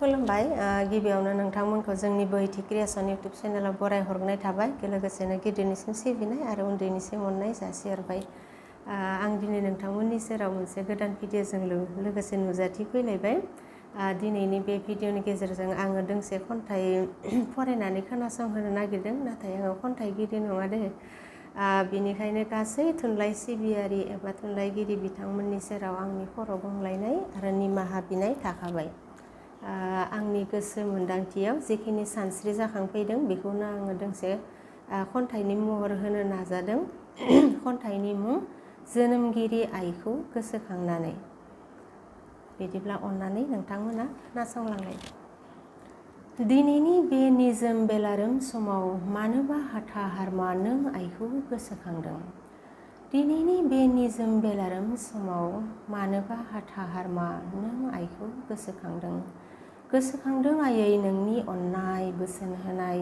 खुलुमबाय गिबियावनो नोंथांमोनखौ जोंनि बोहैथि क्रिएशन इउटुब चेनेलाव बराय हरनाय थाबाय लोगोसेनो गिदिरनिसिम सिबिनाय आरो उन्दैनिसिम अननाय जासिहरबाय। आं दिनै नोंथांमोननि सेराव मोनसे गोदान भिडिअजों लोगोसे नुजाथि फैलायबाय। दिनैनि बे भिडिअनि गेजेरजों आङो दोंसे खन्थाइ फरायनानै खोनासंहोनो नागिरदों, नाथाय आङो खन्थाइगिरि नङा दे। बेनिखायनो गासै थुनलाइ सिबियारि एबा थुनलाइगिरि बिथांमोननि सेराव आंनि खर' गंग्लायनाय आरो निमाहा बिनाय थाखाबाय। आंनि गोसो मोन्दांथियाव जेखिनि सानस्रि जाखांफैदों बेखौनो आङो दोंसे खन्थाइनि महर होनो नाजादों। खन्थाइनि मुं जोनोमगिरि आइखौ गोसोखांनानै। बिदिब्ला अननानै नोंथांमोना खोनासंलांनाय। दिनैनि बे निजोम बेलारोम समाव मानोबा हाथा हारमा नों आइखौ गोसोखांदों। दिनैनि बे निजोम बेलारोम समाव मानोबा हाथा हारमा नों आइखौ गोसोखांदों। गोसोखांदों आयै नोंनि अननाय बोसोन होनाय,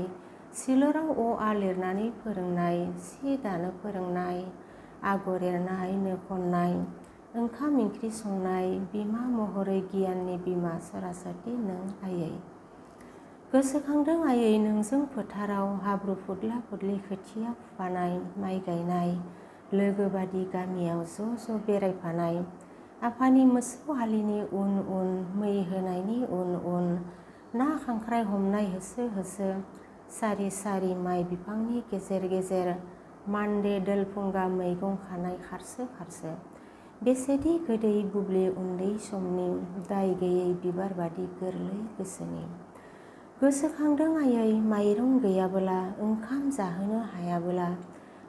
सिलराव अ आ लिरनानै फोरोंनाय, सि दानो फोरोंनाय, आगर एरनाय, नो खननाय, ओंखाम ओंख्रि संनाय, बिमा महरै गियाननि बिमा सरासति नों आयै। गोसोखांदों आयै नोंजों फोथाराव हाब्रु फुदला फुदलि खोथिया फुफानाय, माइ गायनाय, लोगो बादि गामियाव ज' ज' बेरायफानाय, आफानि मोसौ हालिनि उन उन, मै होनायनि उन उन, ना खांख्राइ हमनाय होसो होसो, सारि सारि माइ बिफांनि गेजेर गेजेर, मान्दे दोलफुंगा मैगं खानाय खारसो खारसो, बेसेदि गोदै बुब्लि उन्दै समनि, दाय गैयै बिबार बादि गोरलै गोसोनि। गोसोखांदों आयै माइरं गैयाबोला, ओंखाम जाहोनो हायाबोला,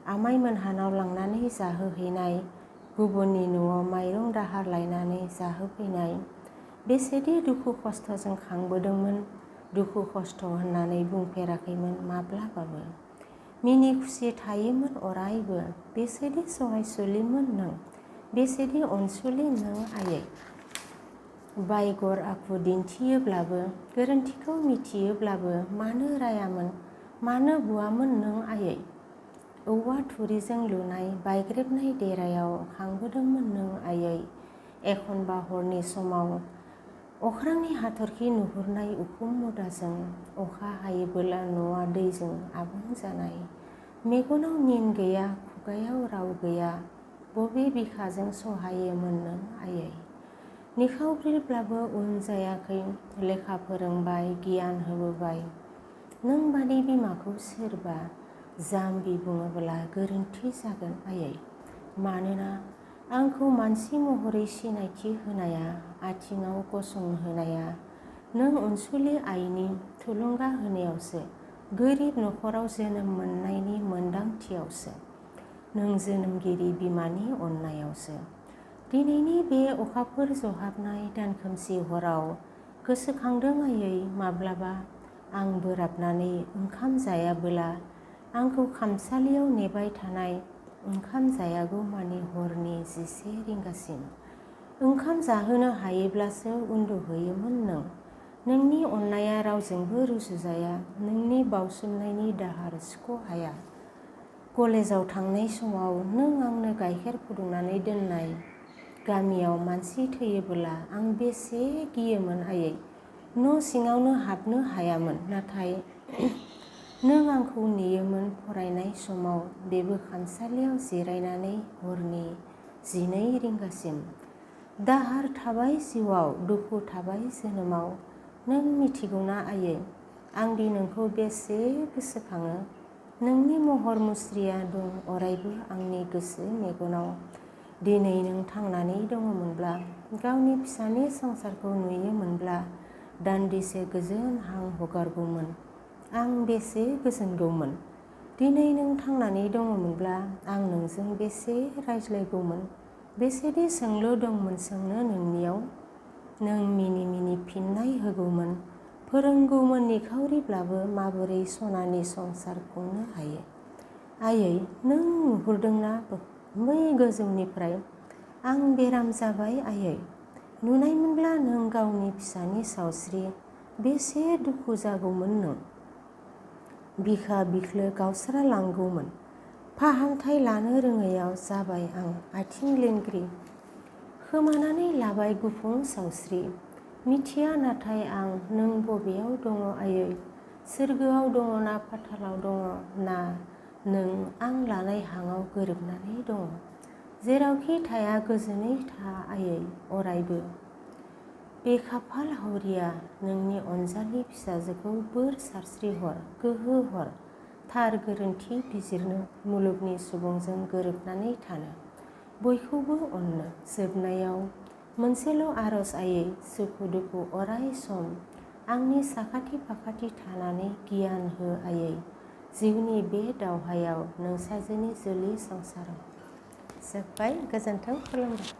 आमाइमोनहानाव लांनानै जाहोहैनाय, गुबुननि न'आव माइरं दाहार लायनानै जाहोफैनाय, बेसेदि दुखु खस्थ'जों खांबोदोंमोन, दुखु खस्थ' होननानै बुंफेराखैमोन माब्लाबाबो। मिनि खुसि थायोमोन अरायबो, बेसेदि सहायसुलिमोन नों, बेसेदि अनसुलि नों आयै। बायगर आखु दिन्थियोब्लाबो, गोरोन्थिखौ मिथियोब्लाबो मानो रायामोन, मानो बुवामोन नों आयै। औवा थुरिजों लुनाय बायग्रेबनाय देरायाव खांबोदोंमोन नों आयै। एखनबा हरनि समाव अख्रांनि हाथरखि नुहुरनाय उखुम मुदाजों, अखा हायोबोला न'आ दैजों आबुं जानाय, मेगनाव निन गैया खुगायाव राव गैया, बबे बिखाजों सहायोमोन नों आयै। निखावरिब्लाबो उन जायाखै, लेखा फोरोंबाय गियान होबोबाय, नों बादि बिमाखौ सोरबा जाम्बि बुङोब्ला गोरोन्थि जागोन आयै। मानोना आंखौ मानसि महरै सिनायथि होनाया, आथिङाव गसंहोनाया, नों अनसुलि आइनि थुलुंगा होनायावसो, गोरिब नखराव जोनोम मोननायनि मोन्दांथियावसो, नों जोनोमगिरि बिमानि अननायावसो। दिनैनि बे अखाफोर जहाबनाय दानखोमसि हराव गोसोखांदों आयै माब्लाबा आं बोराबनानै ओंखाम जायाबोला, आंखौ खामसालियाव नेबाय थानाय, ओंखाम जायागौमानि हरनि 11 रिंगासिम। ओंखाम जाहोनो हायोब्लासो उन्दुहोयोमोन नों। नोंनि अननाया रावजोंबो रुजुजाया, नोंनि बावसोमनायनि दाहार सुख'हाया। कलेजाव थांनाय समाव नों आंनो गाइखेर फुदुंनानै दोननाय, गामियाव मानसि थैयोबोला आं बेसे गियोमोन आयै। न' सिङावनो हाबनो हायामोन, नाथाय नों आंखौ नेयोमोन फरायनाय समाव, बेबो खामसालियाव जिरायनानै हरनि 12 रिंगासिम। दाहार थाबाय जिउआव, दुखु थाबाय जोनोमाव, नों मिथिगौना आयै, आंदि नोंखौ बेसे गोसोखाङो। नोंनि महर मुस्रिया दं अरायबो आंनि गोसो मेगनाव। दिनै नों थांनानै दङमोनब्ला, गावनि फिसानि संसारखौ नुयोमोनब्ला, दान्दिसे गोजोन हां हगारगौमोन, आं बेसे गोजोनगौमोन। दिनै नों थांनानै दङमोनब्ला, आं नोंजों बेसे रायज्लायगौमोन, बेसेदि सोंलु दंमोन सोंनो नोंनियाव, नों मिनि मिनि फिननाय होगौमोन, फोरोंगौमोन निखावरिब्लाबो माबोरै सनानि संसार खुंनो हायो। आयै नों नुहुरदोंना बै गोजौनिफ्राय, आं बेराम जाबाय आयै। नुनायमोनब्ला नों गावनि फिसानि सावस्रि, बेसे दुखु जागौमोन नों। बिखा बिख्लो गावस्रालांगौमोन, फाहामथाय लानो रोङैयाव जाबाय आं आथिं लेंग्रि। खोमानानै लाबाय गुफुं सावस्रि, मिथिया नाथाय आं नों बबेयाव दङ आयै, सोरगोआव दङ ना पातालाव दङ ना नों आं लानाय हांआव गोरोबनानै दङ। जेरावखि थाया गोजोनै था आयै अरायबो। बे खाफाल हावरिया नोंनि अनजालि फिसाजोखौ बोर सारस्रि हर, गोहो हर, थार गोरोन्थि बिजिरनो, मुलुगनि सुबुंजों गोरोबनानै थानो, बयखौबो अननो। जोबनायाव मोनसेल' आरज आयै, सुखु दुखु अराय सम आंनि साखाथि फाखाथि थानानै गियान हो आयै, जिउनि बे दावहायाव नोंसाजोनि जुलि संसाराव। जोब्बाय, गोजोन्थों, खुलुमबाय।